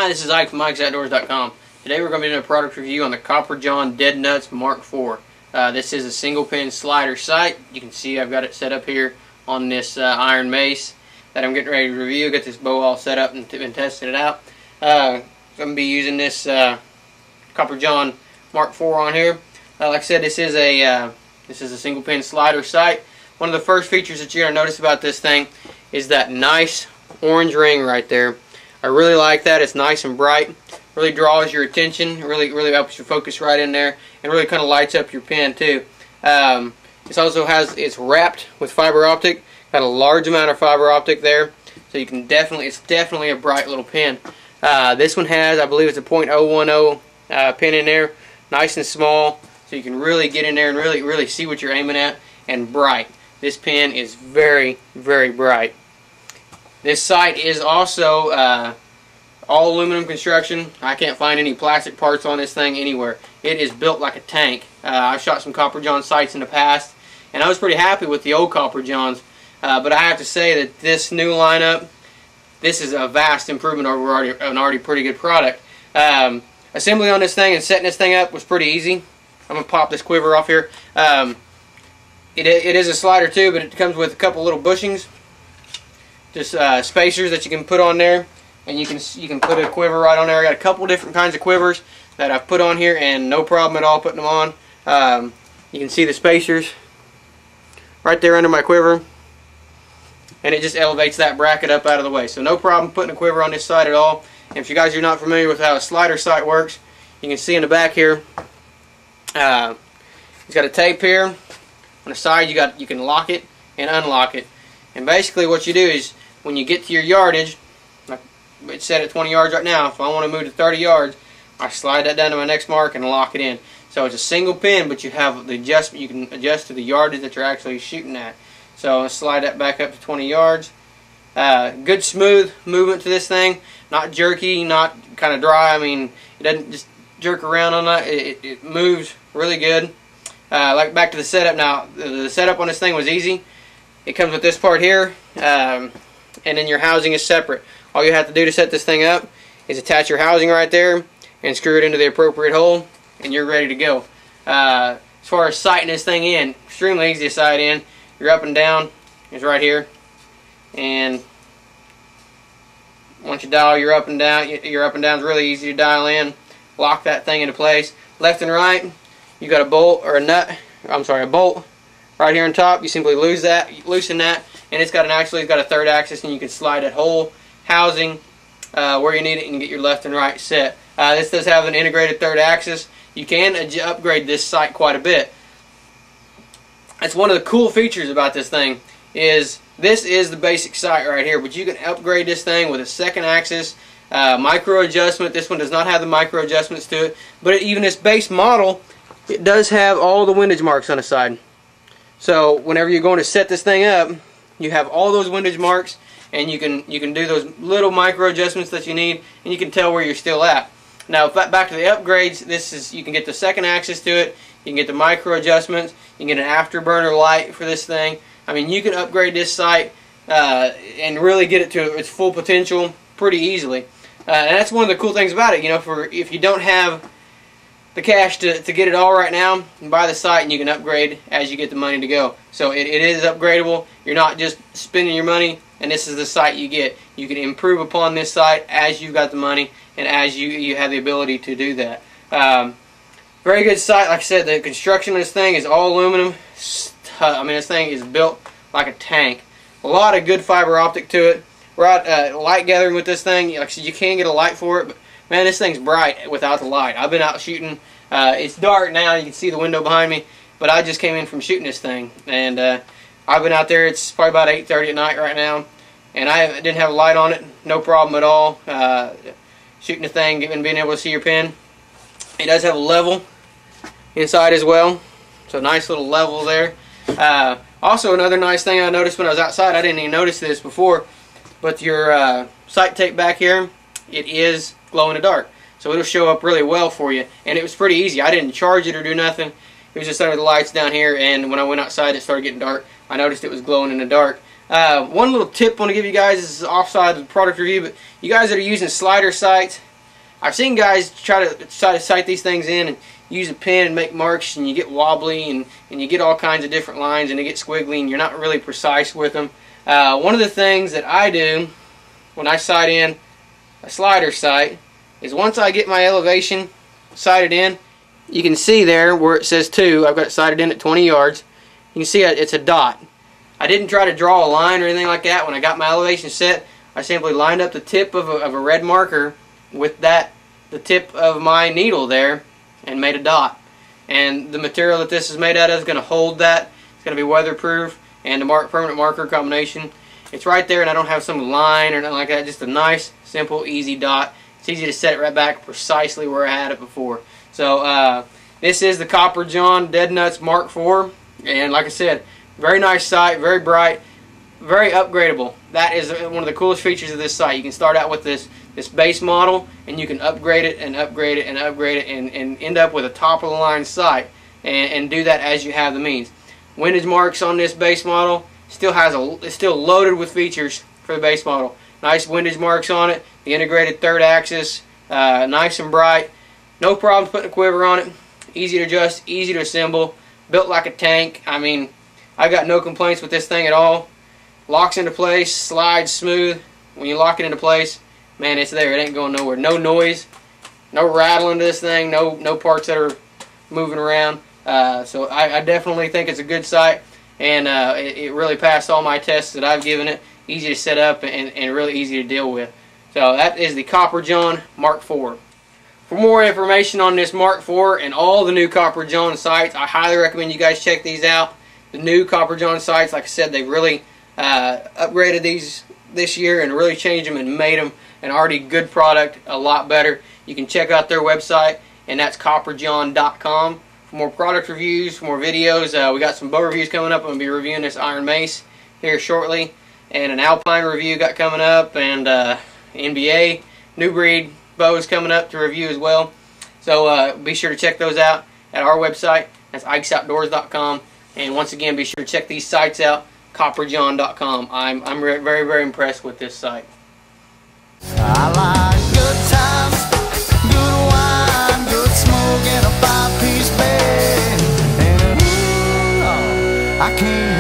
Hi, this is Ike from IkesOutdoors.com. Today we're going to be doing a product review on the Copper John Dead Nuts Mark IV. This is a single pin slider sight. You can see I've got it set up here on this iron mace that I'm getting ready to review. Get this bow all set up and tested it out. I'm going to be using this Copper John Mark IV on here. Like I said, this is a single pin slider sight. One of the first features that you're going to notice about this thing is that nice orange ring right there. I really like that. It's nice and bright. Really draws your attention. Really helps you focus right in there, and really kind of lights up your pen too. This also it's wrapped with fiber optic. Got a large amount of fiber optic there, so you can it's definitely a bright little pen. This one has, I believe it's a .010 pin in there, nice and small, so you can really get in there and really see what you're aiming at, and bright. This pen is very bright. This sight is also all aluminum construction. I can't find any plastic parts on this thing anywhere. It is built like a tank. I've shot some Copper John sights in the past, and I was pretty happy with the old Copper Johns. But I have to say that this new lineup, this is a vast improvement over an already pretty good product. Assembly on this thing and setting this thing up was pretty easy. I'm going to pop this quiver off here. It is a slider too, but it comes with a couple little bushings. Just spacers that you can put on there, and you can put a quiver right on there. I got a couple different kinds of quivers that I've put on here, and no problem at all putting them on. You can see the spacers right there under my quiver, and it just elevates that bracket up out of the way. So no problem putting a quiver on this side at all. And if you guys are not familiar with how a slider sight works, you can see in the back here, it's got a tape here on the side. You can lock it and unlock it. And basically what you do is, when you get to your yardage, like it's set at 20 yards right now, if I want to move to 30 yards, I slide that down to my next mark and lock it in. So it's a single pin, but you have the adjustment. You can adjust to the yardage that you're actually shooting at. So I'll slide that back up to 20 yards. Good smooth movement to this thing. Not jerky, not kind of dry. I mean, it doesn't just jerk around on that. It moves really good. Like back to the setup now. The setup on this thing was easy. It comes with this part here, and then your housing is separate. All you have to do to set this thing up is attach your housing right there and screw it into the appropriate hole, and you're ready to go. As far as sighting this thing in, extremely easy to sight in. Your up and down is right here, and once you dial your up and down is really easy to dial in. Lock that thing into place. Left and right, you got a bolt or a bolt right here on top. You simply loosen that, and it's got a third axis, and you can slide that whole housing where you need it and get your left and right set. This does have an integrated third axis. You can upgrade this sight quite a bit. That's one of the cool features about this thing. This is the basic sight right here, but you can upgrade this thing with a second axis, micro adjustment. This one does not have the micro adjustments to it, but even this base model, it does have all the windage marks on the side. So whenever you're going to set this thing up, you have all those windage marks, and you can do those little micro adjustments that you need, and you can tell where you're still at. Now back to the upgrades, you can get the second axis to it, you can get the micro adjustments, you can get an afterburner light for this thing. I mean, you can upgrade this sight and really get it to its full potential pretty easily. And that's one of the cool things about it. You know, if you don't have the cash to get it all right now, you can buy the sight and you can upgrade as you get the money to go. So it is upgradable. You're not just spending your money and this is the sight you get. You can improve upon this sight as you've got the money and as you have the ability to do that. Very good sight. Like I said, the construction of this thing is all aluminum. I mean, this thing is built like a tank. A lot of good fiber optic to it. Right, light gathering with this thing. Like I said, you can get a light for it, but man, this thing's bright without the light. I've been out shooting. It's dark now. You can see the window behind me, but I just came in from shooting this thing, and I've been out there. It's probably about 8:30 at night right now, and I didn't have a light on it. No problem at all. Shooting the thing and being able to see your pen. It does have a level inside as well, so nice little level there. Also, another nice thing I noticed when I was outside, I didn't even notice this before, but your sight tape back here, it is glow in the dark. So it'll show up really well for you. And it was pretty easy. I didn't charge it or do nothing. It was just under the lights down here, and when I went outside it started getting dark. I noticed it was glowing in the dark. One little tip I want to give you guys, this is offside of the product review, but you guys that are using slider sights, I've seen guys try to sight these things in and use a pen and make marks, and you get wobbly and you get all kinds of different lines, and they get squiggly, and you're not really precise with them. One of the things that I do when I sight in a slider sight is once I get my elevation sighted in, you can see there where it says 2, I've got it sighted in at 20 yards. You can see it's a dot. I didn't try to draw a line or anything like that. When I got my elevation set, I simply lined up the tip of a red marker with the tip of my needle there and made a dot. And the material that this is made out of is going to hold that. It's going to be weatherproof, and the permanent marker combination. It's right there, and I don't have some line or nothing like that. Just a nice, simple, easy dot. It's easy to set it right back precisely where I had it before. So this is the Copper John Dead Nuts Mark IV, and like I said, very nice sight, very bright, very upgradable. That is one of the coolest features of this sight. You can start out with this base model, and you can upgrade it and upgrade it and upgrade it and end up with a top of the line sight, and do that as you have the means. Windage marks on this base model it's still loaded with features for the base model. Nice windage marks on it, the integrated third axis, nice and bright. No problem putting a quiver on it. Easy to adjust, easy to assemble, built like a tank. I mean, I've got no complaints with this thing at all. Locks into place, slides smooth. When you lock it into place, man, it's there. It ain't going nowhere. No noise, no rattling to this thing, no parts that are moving around. So I definitely think it's a good sight, and it really passed all my tests that I've given it. Easy to set up and really easy to deal with. So that is the Copper John Mark IV. For more information on this Mark IV and all the new Copper John sights, I highly recommend you guys check these out. The new Copper John sights, like I said, they've really upgraded these this year and really changed them and made them an already good product a lot better. You can check out their website, and that's copperjohn.com. For more product reviews, for more videos, we got some bow reviews coming up. I'm going to be reviewing this Iron Mace here shortly, and an Alpine review got coming up, and NBA new breed bows coming up to review as well. So be sure to check those out at our website. That's ikesoutdoors.com. And once again, be sure to check these sites out, copperjohn.com. I'm very, very impressed with this site. I like good times, good wine, good smoke, and a 5-piece bed. And I can't